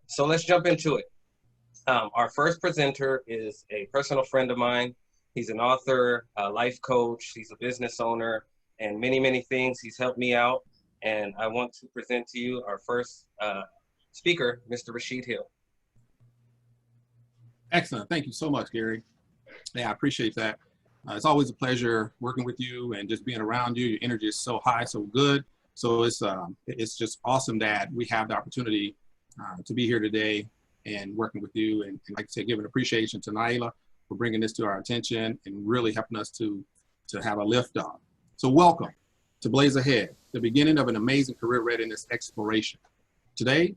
So let's jump into it. Our first presenter is a personal friend of mine. He's an author, a life coach, he's a business owner, and many, many things. He's helped me out. And I want to present to you our first speaker, Mr. Rashid Hill. Excellent. Thank you so much, Gary. Yeah, I appreciate that. It's always a pleasure working with you and just being around you. Your energy is so high, so good. So it's just awesome that we have the opportunity to be here today and working with you. And like I said, giving appreciation to Naila for bringing this to our attention and really helping us to have a lift off. So welcome to Blaze Ahead, the beginning of an amazing career readiness exploration. Today,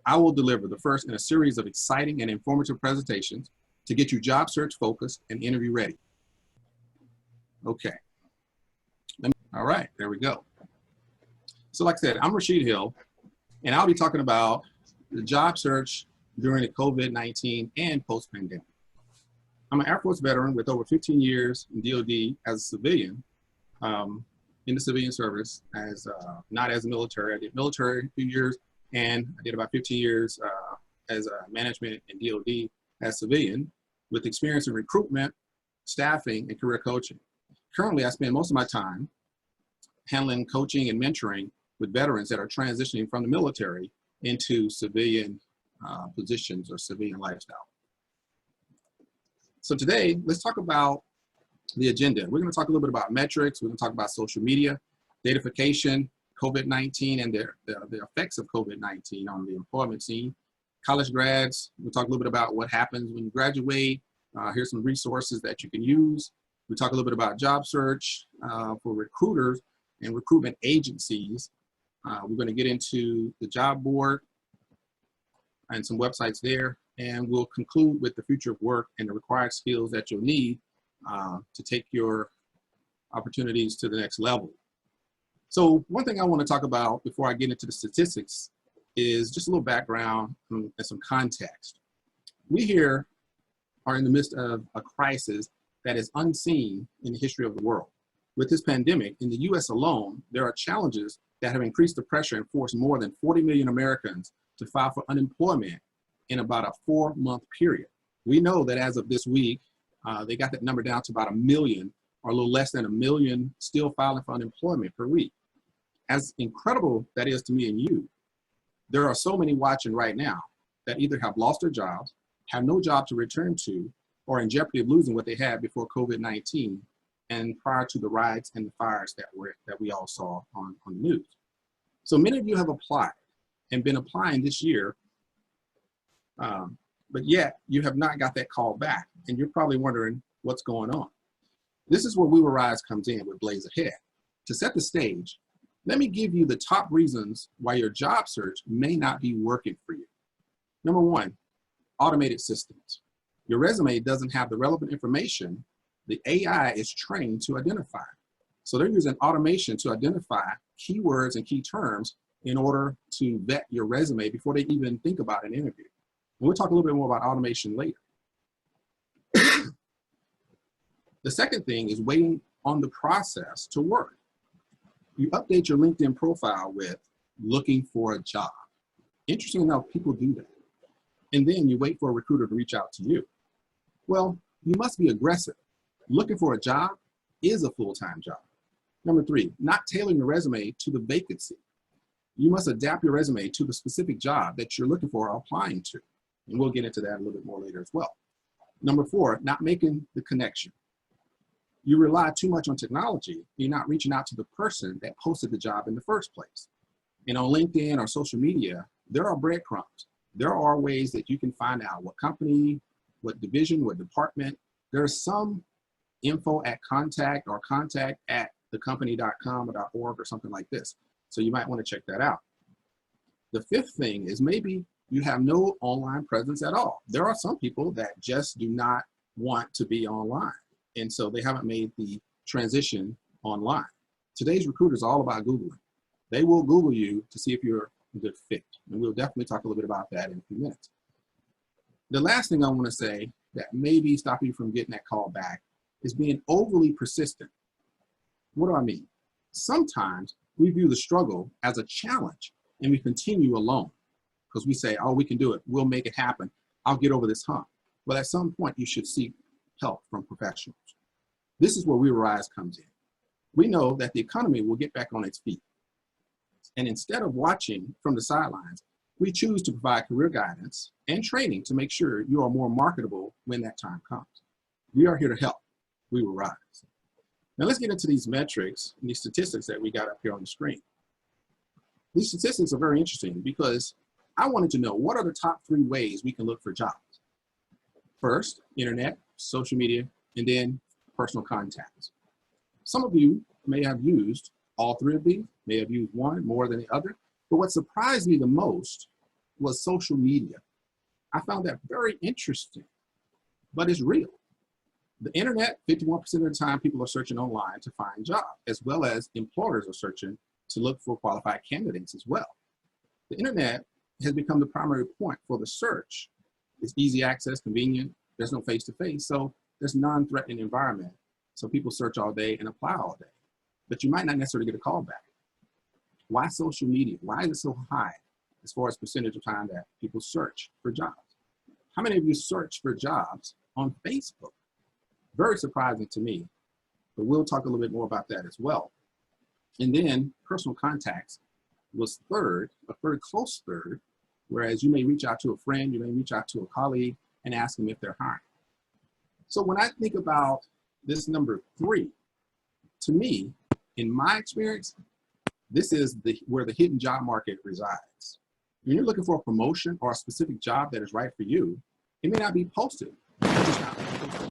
I will deliver the first in a series of exciting and informative presentations to get you job search focused and interview ready. Okay. All right, there we go. So like I said, I'm Rashid Hill, and I'll be talking about the job search during the COVID-19 and post-pandemic. I'm an Air Force veteran with over 15 years in DOD as a civilian, in the civilian service, not as a military. I did military a few years, and I did about 15 years as a management in DOD as civilian, with experience in recruitment, staffing, and career coaching. Currently, I spend most of my time handling coaching and mentoring with veterans that are transitioning from the military into civilian positions or civilian lifestyle. So today, let's talk about the agenda. We're going to talk a little bit about metrics. We're going to talk about social media, datafication, COVID-19, and the effects of COVID-19 on the employment scene. College grads, we'll talk a little bit about what happens when you graduate. Here's some resources that you can use. We talk a little bit about job search for recruiters and recruitment agencies. We're going to get into the job board and some websites there. And we'll conclude with the future of work and the required skills that you'll need to take your opportunities to the next level. So one thing I want to talk about before I get into the statistics is just a little background and some context. We here are in the midst of a crisis that is unseen in the history of the world. With this pandemic, in the US alone, there are challenges that have increased the pressure and forced more than 40 million Americans to file for unemployment in about a 4-month period. We know that as of this week, they got that number down to about 1 million, or a little less than 1 million still filing for unemployment per week. As incredible that is to me and you, there are so many watching right now that either have lost their jobs, have no job to return to, or in jeopardy of losing what they had before COVID-19 and prior to the riots and the fires that we all saw on the news. So many of you have applied and been applying this year, but yet you have not got that call back, and you're probably wondering what's going on. This is where We Will Rise comes in with Blaze Ahead. To set the stage, let me give you the top reasons why your job search may not be working for you. Number one, automated systems. Your resume doesn't have the relevant information the AI is trained to identify. So they're using automation to identify keywords and key terms in order to vet your resume before they even think about an interview. And we'll talk a little bit more about automation later. The second thing is waiting on the process to work. You update your LinkedIn profile with looking for a job. Interesting enough, people do that. And then you wait for a recruiter to reach out to you. Well, you must be aggressive. Looking for a job is a full-time job. Number three, not tailoring your resume to the vacancy. You must adapt your resume to the specific job that you're looking for or applying to. And we'll get into that a little bit more later as well. Number four, not making the connection. You rely too much on technology. You're not reaching out to the person that posted the job in the first place. And on LinkedIn or social media, there are breadcrumbs. There are ways that you can find out what company, what division, what department. There's some info at contact or contact at thecompany.com or .org or something like this. So you might want to check that out. The fifth thing is maybe you have no online presence at all. There are some people that just do not want to be online. And so they haven't made the transition online. Today's recruiters are all about Googling. They will Google you to see if you're a good fit. And we'll definitely talk a little bit about that in a few minutes. The last thing I want to say that maybe stop you from getting that call back is being overly persistent. What do I mean? Sometimes we view the struggle as a challenge and we continue alone. because we say, oh, we can do it. We'll make it happen. I'll get over this hump. Well, at some point, you should seek help from professionals. This is where We Will Rise comes in. We know that the economy will get back on its feet. And instead of watching from the sidelines, we choose to provide career guidance and training to make sure you are more marketable when that time comes. We are here to help. We will rise. Now let's get into these metrics and these statistics that we got up here on the screen. These statistics are very interesting because I wanted to know, what are the top 3 ways we can look for jobs? First, internet, social media, and then personal contacts. Some of you may have used all 3 of these, may have used one more than the other, but what surprised me the most was social media. I found that very interesting, but it's real. The internet, 51% of the time, people are searching online to find jobs, as well as employers are searching to look for qualified candidates as well. The internet has become the primary point for the search. It's easy access, convenient, there's no face-to-face, so there's non-threatening environment. So people search all day and apply all day, but you might not necessarily get a call back. Why social media? Why is it so high as far as percentage of time that people search for jobs? How many of you search for jobs on Facebook? Very surprising to me, but we'll talk a little bit more about that as well. And then personal contacts was third, a very close third, whereas you may reach out to a friend, you may reach out to a colleague and ask them if they're hiring. So when I think about this number 3, to me, in my experience, this is where the hidden job market resides. When you're looking for a promotion or a specific job that is right for you, it may not be posted. It's just not posted.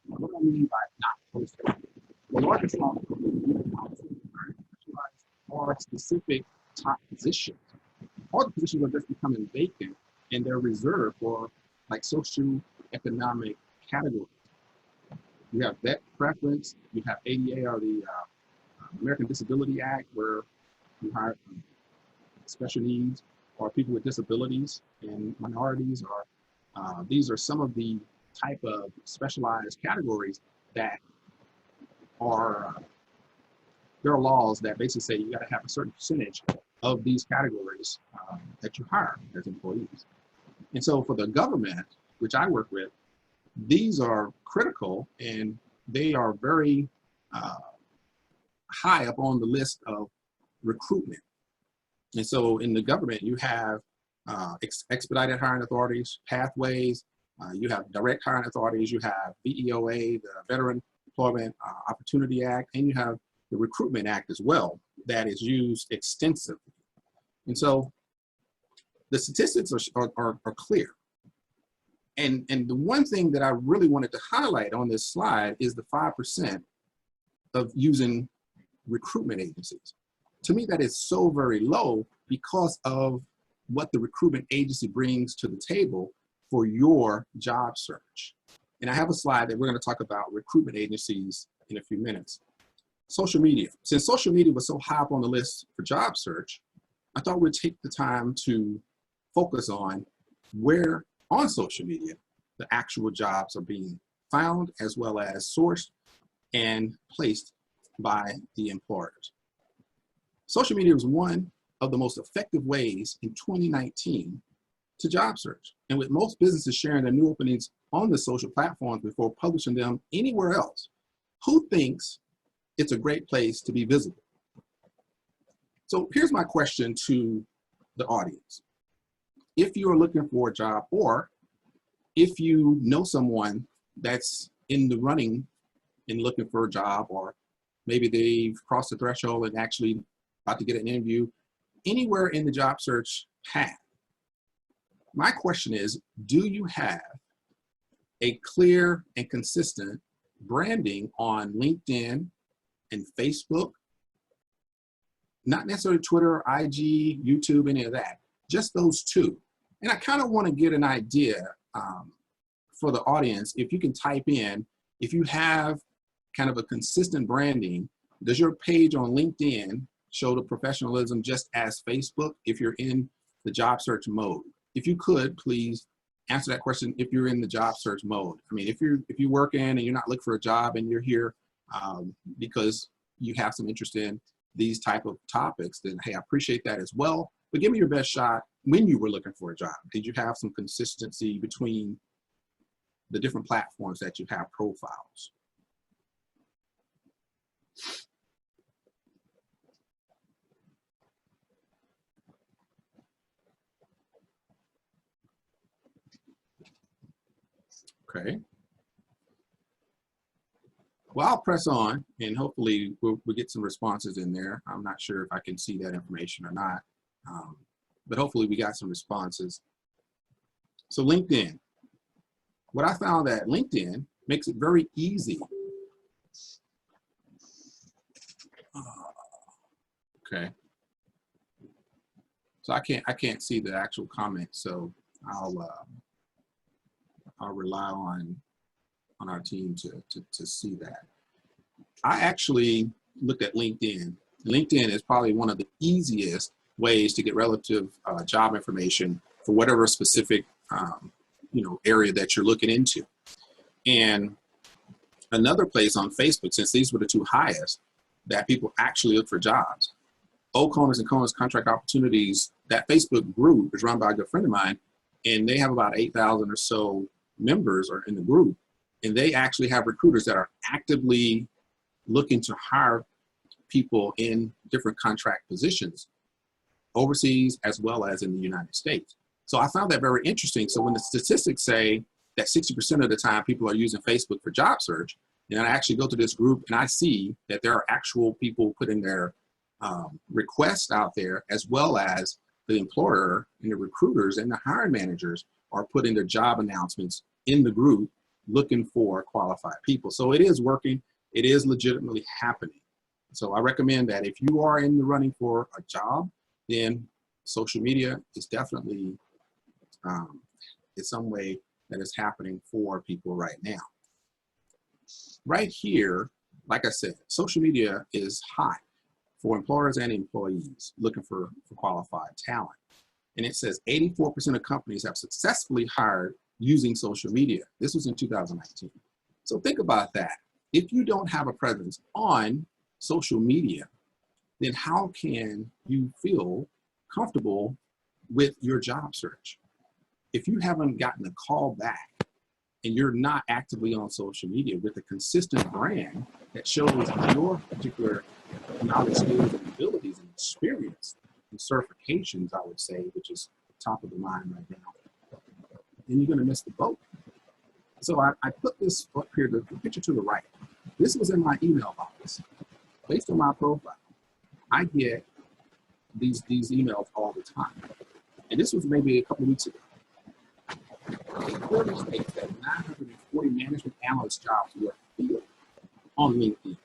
What do I mean by not posted? The largest are specific top positions. All the positions are just becoming vacant, and they're reserved for like socio-economic categories. You have vet preference, you have ADA, or the American Disability Act, where you hire special needs or people with disabilities and minorities, or these are some of the type of specialized categories that are, there are laws that basically say you got to have a certain percentage of these categories that you hire as employees. And so for the government, which I work with, these are critical and they are very high up on the list of recruitment. And so in the government, you have expedited hiring authorities, pathways, you have direct hiring authorities, you have VEOA, the Veteran Employment Opportunity Act, and you have the Recruitment Act as well that is used extensively. And so the statistics are clear. And the one thing that I really wanted to highlight on this slide is the 5% of using recruitment agencies. To me, that is so very low because of what the recruitment agency brings to the table for your job search. And I have a slide that we're going to talk about recruitment agencies in a few minutes. Social media. Since social media was so high up on the list for job search, I thought we'd take the time to focus on where on social media the actual jobs are being found, as well as sourced and placed by the employers. Social media was one of the most effective ways in 2019 to job search. And with most businesses sharing their new openings on the social platforms before publishing them anywhere else, who thinks it's a great place to be visible? So here's my question to the audience. If you are looking for a job, or if you know someone that's in the running and looking for a job, or maybe they've crossed the threshold and actually about to get an interview, anywhere in the job search path, my question is, do you have a clear and consistent branding on LinkedIn and Facebook? Not necessarily Twitter, IG, YouTube, any of that, just those two. And I kind of want to get an idea for the audience, if you can type in, if you have kind of a consistent branding, does your page on LinkedIn show the professionalism just as Facebook if you're in the job search mode? If you could, please answer that question if you're in the job search mode. I mean, if you're working and you're not looking for a job and you're here because you have some interest in these type of topics, then hey, I appreciate that as well. But give me your best shot when you were looking for a job. Did you have some consistency between the different platforms that you have profiles? Okay. Well, I'll press on and hopefully we'll get some responses in there. I'm not sure if I can see that information or not, but hopefully we got some responses. So LinkedIn. What I found that LinkedIn makes it very easy. Okay. So I can't see the actual comment, so I'll rely on our team to see that. I actually looked at LinkedIn. LinkedIn is probably one of the easiest ways to get relative job information for whatever specific area that you're looking into. And another place on Facebook, since these were the two highest that people actually look for jobs, O'Connor's and Connor's Contract Opportunities, that Facebook group is run by a good friend of mine, and they have about 8,000 or so members are in the group, and they actually have recruiters that are actively looking to hire people in different contract positions overseas as well as in the United States. So I found that very interesting. So when the statistics say that 60% of the time people are using Facebook for job search, and I actually go to this group and I see that there are actual people putting their requests out there, as well as the employer and the recruiters and the hiring managers are putting their job announcements in the group looking for qualified people. So it is working. It is legitimately happening. So I recommend that if you are in the running for a job, then social media is definitely in some way that is happening for people right now. Right here, like I said, social media is hot for employers and employees looking for qualified talent. And it says 84% of companies have successfully hired using social media. This was in 2019. So think about that. If you don't have a presence on social media, then how can you feel comfortable with your job search? If you haven't gotten a call back and you're not actively on social media with a consistent brand that shows your particular knowledge, skills, and abilities and experience and certifications, I would say, which is top of the mind right now, then you're going to miss the boat. So I put this up here, the picture to the right. This was in my email box. Based on my profile, I get these emails all the time. And this was maybe a couple of weeks ago. It clearly states that 940 management analyst jobs were filled on LinkedIn.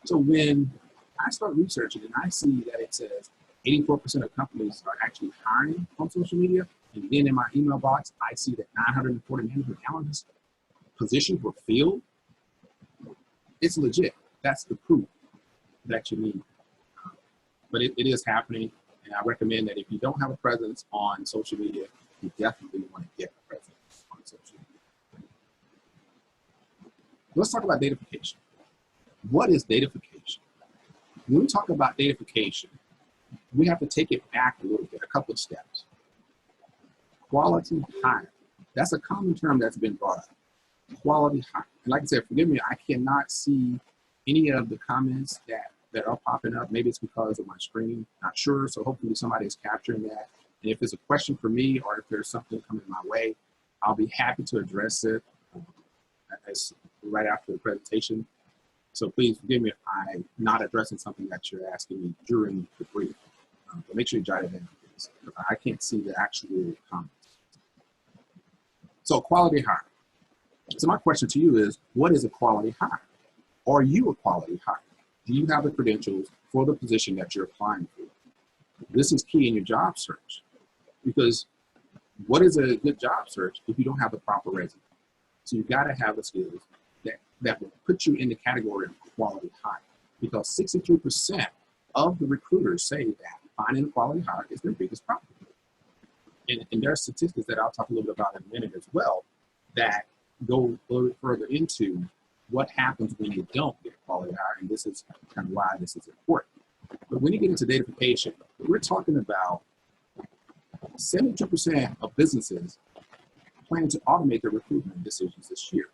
So when I start researching and I see that it says 84% of companies are actually hiring on social media, and then in my email box, I see that 940 management analyst positions were filled, it's legit. That's the proof that you need. But it is happening, and I recommend that if you don't have a presence on social media, you definitely want to get a presence on social media. Let's talk about datafication. What is datafication? When we talk about datafication, we have to take it back a little bit, a couple of steps. Quality hiring. That's a common term that's been brought up. Quality hiring. And like I said, forgive me, I cannot see any of the comments that are popping up. Maybe it's because of my screen, not sure. So hopefully somebody is capturing that. And if it's a question for me or if there's something coming my way, I'll be happy to address it right after the presentation. So please forgive me if I'm not addressing something that you're asking me during the brief. But make sure you jot it down, please. I can't see the actual comments. So quality hire. So my question to you is, what is a quality hire? Are you a quality hire? Do you have the credentials for the position that you're applying for? This is key in your job search, because what is a good job search if you don't have the proper resume? So you've got to have the skills that will put you in the category of quality hire, because 63% of the recruiters say that finding a quality hire is their biggest problem. And there are statistics that I'll talk a little bit about in a minute as well that go a little bit further into what happens when you don't get a quality hire, and this is kind of why this is important. But when you get into datafication, we're talking about 72% of businesses plan to automate their recruitment decisions this year.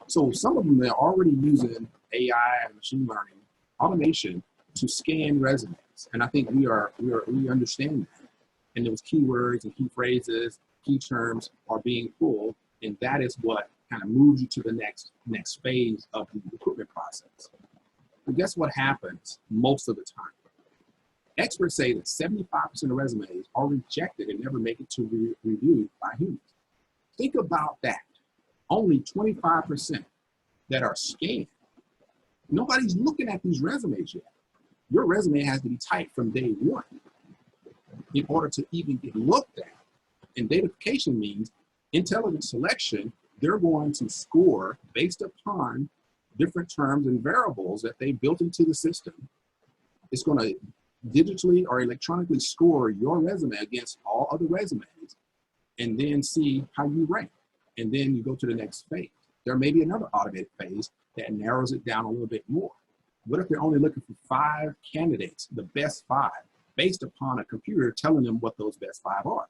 So some of them, they're already using AI and machine learning automation to scan resumes. And I think we understand that. And those keywords and key phrases, key terms are being pulled, and that is what kind of moves you to the next phase of the recruitment process. But guess what happens most of the time? Experts say that 75% of resumes are rejected and never make it to review by humans. Think about that. Only 25% that are scanned. Nobody's looking at these resumes yet. Your resume has to be typed from day one in order to even get looked at. And datafication means intelligent selection. They're going to score based upon different terms and variables that they built into the system. It's going to digitally or electronically score your resume against all other resumes and then see how you rank. And then you go to the next phase. There may be another automated phase that narrows it down a little bit more. What if they're only looking for 5 candidates, the best 5, based upon a computer telling them what those best 5 are?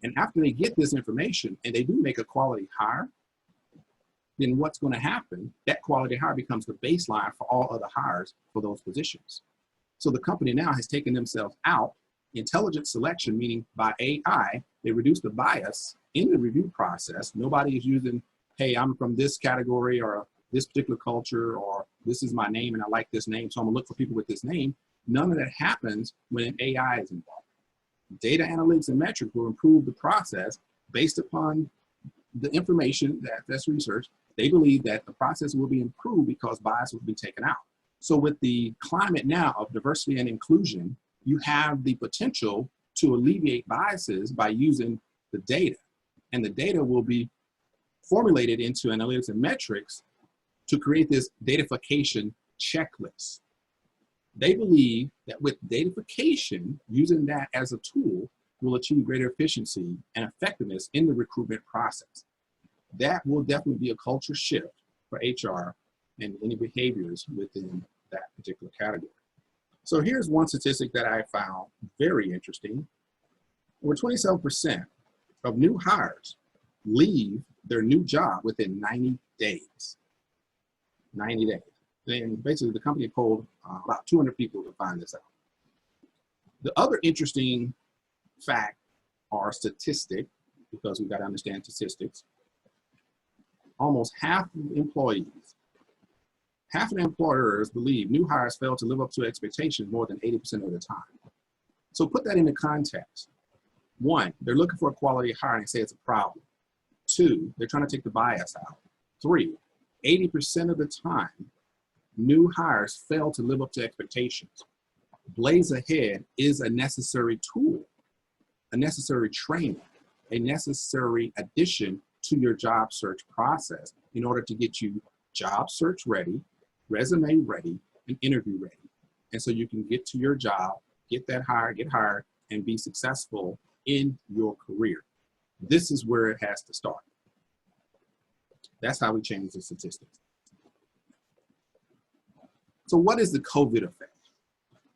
And after they get this information and they do make a quality hire, then what's going to happen? That quality hire becomes the baseline for all other hires for those positions. So the company now has taken themselves out. Intelligent selection, meaning by AI, they reduce the bias in the review process. Nobody is using, hey, I'm from this category or this particular culture, or this is my name and I like this name, so I'm gonna look for people with this name. None of that happens when AI is involved. Data analytics and metrics will improve the process based upon the information that's researched. They believe that the process will be improved because bias will be taken out. So with the climate now of diversity and inclusion, you have the potential to alleviate biases by using the data. And the data will be formulated into analytics and metrics to create this datafication checklist. They believe that with datafication, using that as a tool, will achieve greater efficiency and effectiveness in the recruitment process. That will definitely be a culture shift for HR and any behaviors within that particular category. So here's one statistic that I found very interesting. Over 27% of new hires leave their new job within 90 days. 90 days. And basically the company polled about 200 people to find this out. The other interesting fact or statistic, because we've got to understand statistics, almost half of employees, half of employers believe new hires fail to live up to expectations more than 80% of the time. So put that into context. 1, they're looking for a quality hire and say it's a problem. 2, they're trying to take the bias out. 3, 80% of the time, new hires fail to live up to expectations. Blaze Ahead is a necessary tool, a necessary training, a necessary addition to your job search process in order to get you job search ready, resume ready, and interview ready. And so you can get to your job, get that hire, get hired, and be successful in your career. This is where it has to start. That's how we change the statistics. So what is the COVID effect?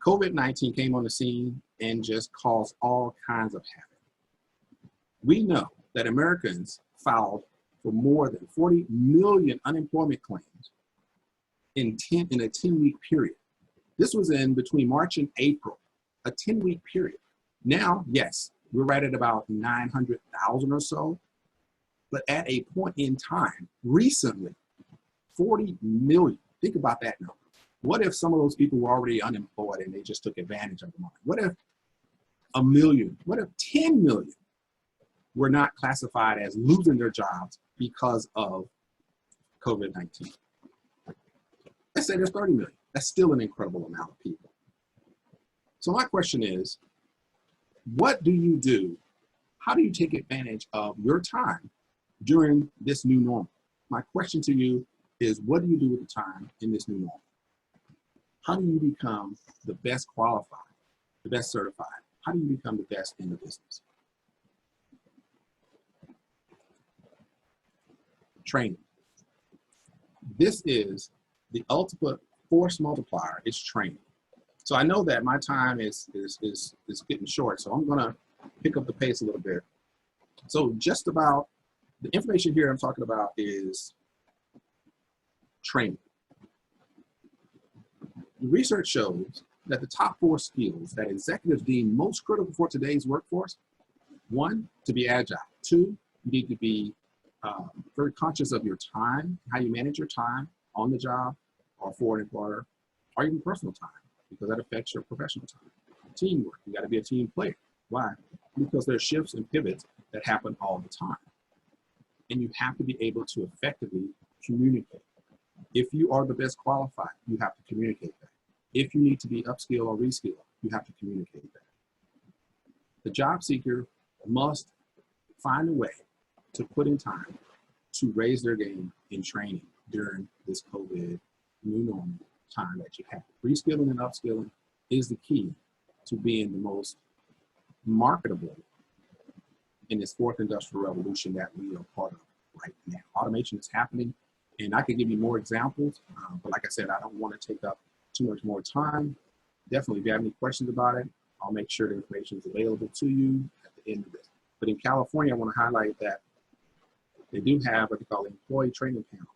COVID-19 came on the scene and just caused all kinds of havoc. We know that Americans filed for more than 40 million unemployment claims in a 10-week period. This was in between March and April, a 10-week period. Now, yes, we're right at about 900,000 or so, but at a point in time, recently, 40 million. Think about that number. What if some of those people were already unemployed and they just took advantage of the money? What if 1 million, what if 10 million were not classified as losing their jobs because of COVID-19? Let's say there's 30 million. That's still an incredible amount of people. So my question is, what do you do? How do you take advantage of your time during this new normal? My question to you is, what do you do with the time in this new normal? How do you become the best qualified, the best certified? How do you become the best in the business? Training. This is the ultimate force multiplier, is training. So I know that my time is getting short, so I'm gonna pick up the pace a little bit. So just about the information here I'm talking about is training. The research shows that the top 4 skills that executives deem most critical for today's workforce: 1, to be agile. 2, you need to be very conscious of your time, how you manage your time on the job or for an employer, or even personal time, because that affects your professional time. Teamwork, you got to be a team player. Why? Because there are shifts and pivots that happen all the time. And you have to be able to effectively communicate. If you are the best qualified, you have to communicate that. If you need to be upskill or reskill, you have to communicate that. The job seeker must find a way to put in time to raise their game in training during this COVID new normal time that you have. Reskilling and upskilling is the key to being the most marketable in this 4th industrial revolution that we are part of right now. Automation is happening, and I could give you more examples, but like I said, I don't want to take up too much more time. Definitely, if you have any questions about it, I'll make sure the information is available to you at the end of this. But in California, I want to highlight that they do have what they call employee training panel.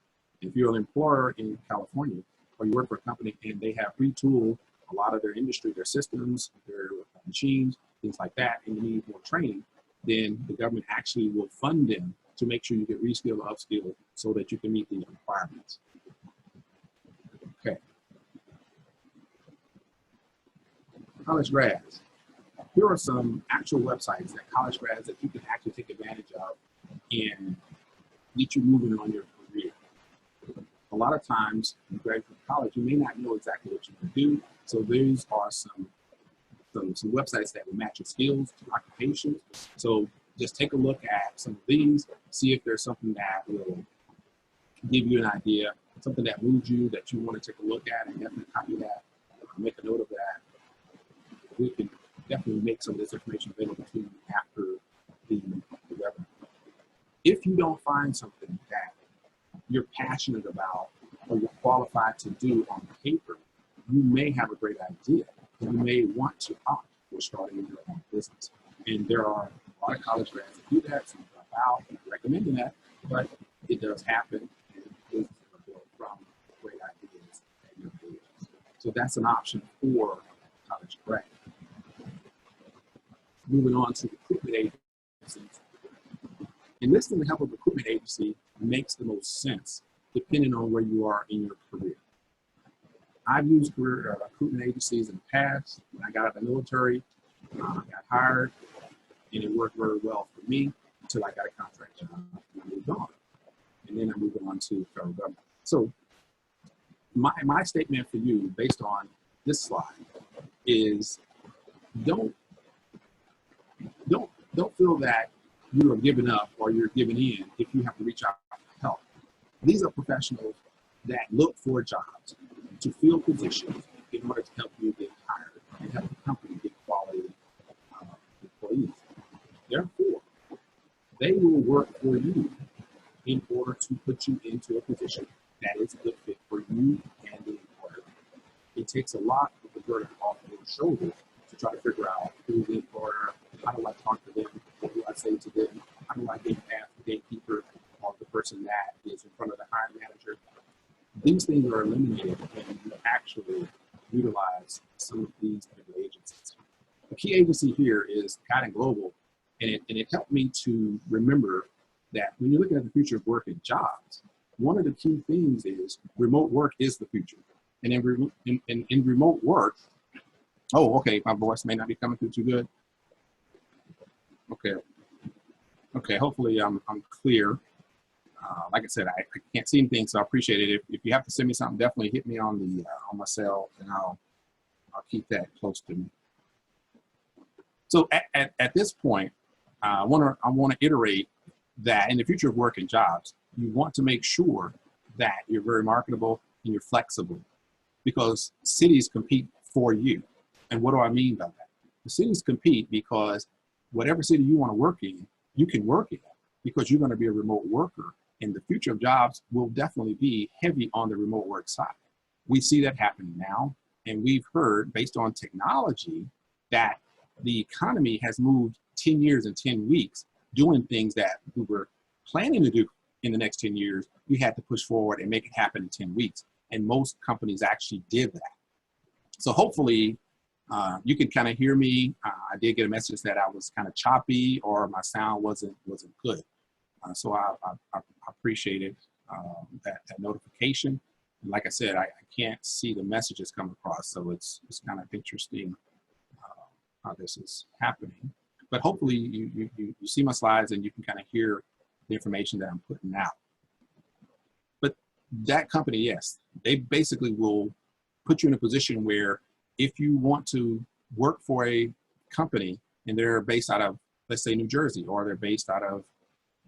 If you're an employer in California, or you work for a company and they have retooled a lot of their industry, their systems, their machines, things like that, and you need more training, then the government actually will fund them to make sure you get reskilled or upskilled so that you can meet these requirements. Okay. College grads. Here are some actual websites that college grads that you can actually take advantage of and get you moving on your career. A lot of times, when you graduate from college, you may not know exactly what you can do. So these are some websites that will match your skills to occupations. So just take a look at some of these, see if there's something that will give you an idea, something that moves you that you want to take a look at, and definitely copy that, make a note of that. We can definitely make some of this information available to you after the webinar. If you don't find something that you're passionate about or you're qualified to do on paper, you may have a great idea. You may want to opt for starting your own business. And there are a lot of college grads that do that, some drop out. I'm not recommending that, but it does happen. And businesses are built from great ideas at your age. So that's an option for college grad. Moving on to recruitment agencies. Enlisting the help of a recruitment agency makes the most sense depending on where you are in your career. I've used recruitment agencies in the past. When I got out of the military, I got hired, and it worked very well for me until I got a contract job and I moved on. And then I moved on to federal government. So my statement for you, based on this slide, is don't feel that you are giving up or you're giving in if you have to reach out for help. These are professionals that look for jobs to fill positions in order to help you get hired and help the company get quality employees. Therefore, they will work for you in order to put you into a position that is a good fit for you and the employer. It takes a lot of the burden off of your shoulders to try to figure out who's the employer, how do I talk to them, what do I say to them, how do I get past the gatekeeper or the person that is in front of the hiring manager. These things are eliminated when you actually utilize some of these particular agencies. The key agency here is Patent Global, and it helped me to remember that when you're looking at the future of work and jobs, one of the key things is remote work is the future. And in remote work, oh, okay, my voice may not be coming through too good. Okay, hopefully I'm clear. Like I said, I can't see anything, so I appreciate it. If you have to send me something, definitely hit me on my cell, and I'll keep that close to me. So at this point, I want to iterate that in the future of work and jobs, you want to make sure that you're very marketable and you're flexible, because cities compete for you. And what do I mean by that? The cities compete because whatever city you want to work in, you can work in, because you're going to be a remote worker. And the future of jobs will definitely be heavy on the remote work side. We see that happening now. And we've heard, based on technology, that the economy has moved 10 years in 10 weeks doing things that we were planning to do in the next 10 years. We had to push forward and make it happen in 10 weeks. And most companies actually did that. So hopefully you can kind of hear me. I did get a message that I was kind of choppy or my sound wasn't good. So I appreciated that notification. And like I said, I can't see the messages come across, so it's kind of interesting how this is happening. But hopefully you see my slides and you can kind of hear the information that I'm putting out. But that company, yes, they basically will put you in a position where if you want to work for a company and they're based out of, let's say, New Jersey, or they're based out of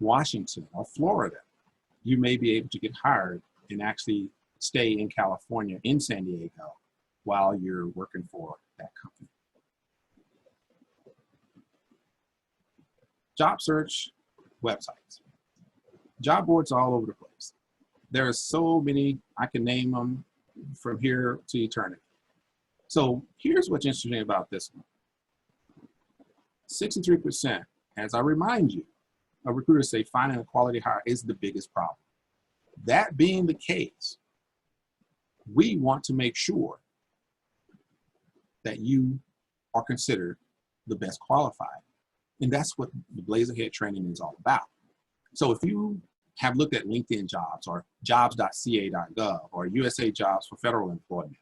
Washington or Florida, you may be able to get hired and actually stay in California, in San Diego, while you're working for that company. Job search websites. Job boards all over the place. There are so many, I can name them from here to eternity. So here's what's interesting about this one. 63%, as I remind you, of recruiters say finding a quality hire is the biggest problem. That being the case, we want to make sure that you are considered the best qualified. And that's what the Blaze Ahead training is all about. So if you have looked at LinkedIn jobs or jobs.ca.gov or USA Jobs for federal employment,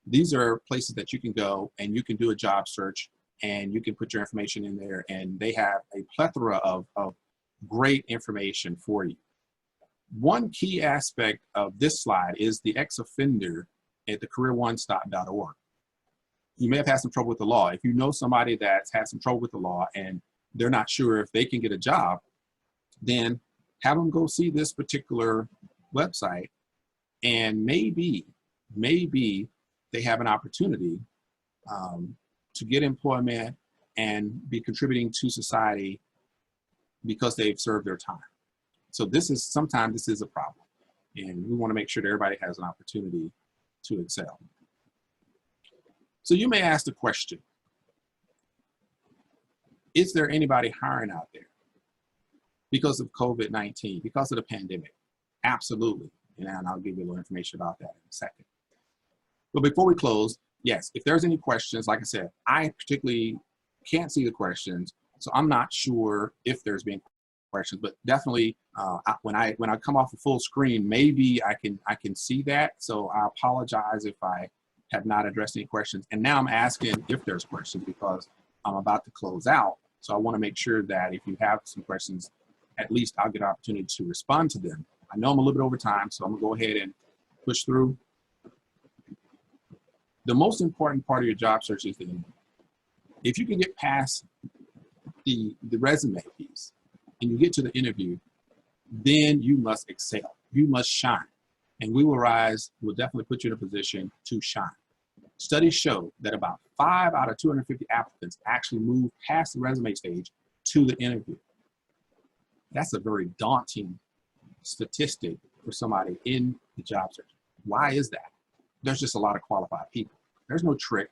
these are places that you can go and you can do a job search and you can put your information in there, and they have a plethora of great information for you. One key aspect of this slide is the ex-offender at the careeronestop.org. You may have had some trouble with the law. If you know somebody that's had some trouble with the law and they're not sure if they can get a job, then have them go see this particular website, and maybe they have an opportunity to get employment and be contributing to society because they've served their time. So sometimes this is a problem, and we want to make sure that everybody has an opportunity to excel. So you may ask the question, is there anybody hiring out there because of COVID-19, because of the pandemic? Absolutely, and I'll give you a little information about that in a second. But before we close, yes, if there's any questions, like I said, I particularly can't see the questions, so I'm not sure if there's been questions, but definitely when I come off the full screen, maybe I can see that. So I apologize if I have not addressed any questions. And now I'm asking if there's questions because I'm about to close out. So I want to make sure that if you have some questions, at least I'll get an opportunity to respond to them. I know I'm a little bit over time, so I'm gonna go ahead and push through. The most important part of your job search is the interview. If you can get past the resume piece and you get to the interview, then you must excel. You must shine. And We Will Rise will definitely put you in a position to shine. Studies show that about 5 out of 250 applicants actually move past the resume stage to the interview. That's a very daunting statistic for somebody in the job search. Why is that? There's just a lot of qualified people. There's no trick.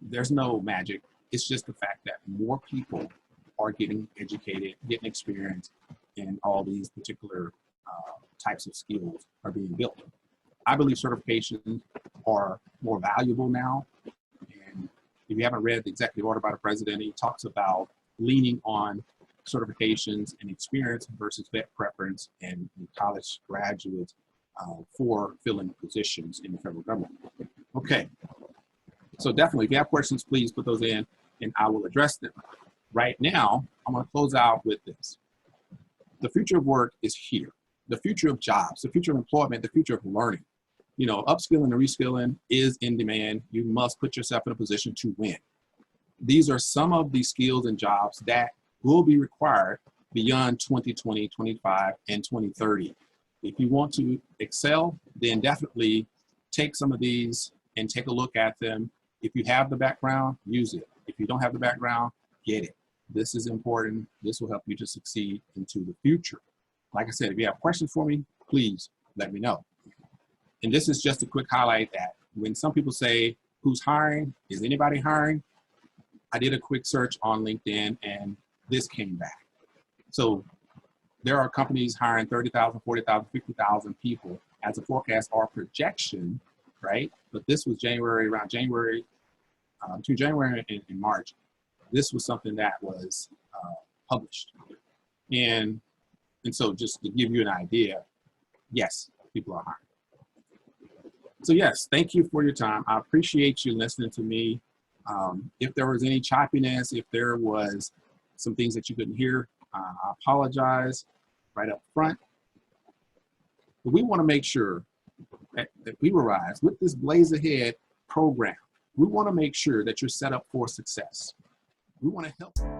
There's no magic. It's just the fact that more people are getting educated, getting experience, and all these particular types of skills are being built. I believe certifications are more valuable now. And if you haven't read the executive order by the president, he talks about leaning on certifications and experience versus vet preference and college graduates for filling positions in the federal government. Okay, so definitely if you have questions, please put those in and I will address them. Right now, I'm gonna close out with this. The future of work is here. The future of jobs, the future of employment, the future of learning. You know, upskilling and reskilling is in demand. You must put yourself in a position to win. These are some of the skills and jobs that will be required beyond 2020, 25, and 2030. If you want to excel, then definitely take some of these and take a look at them. If you have the background, use it. If you don't have the background, get it. This is important. This will help you to succeed into the future. Like I said, if you have questions for me, please let me know. And this is just a quick highlight that when some people say, who's hiring? Is anybody hiring? I did a quick search on LinkedIn and this came back. So there are companies hiring 30,000, 40,000, 50,000 people as a forecast or projection, right? But this was January, around January, between January and March. This was something that was published. And so just to give you an idea, yes, people are hiring. So yes, thank you for your time. I appreciate you listening to me. If there was any choppiness, if there was some things that you couldn't hear, I apologize right up front. But we want to make sure that we Rise with this Blaze Ahead program. We want to make sure that you're set up for success. We want to help.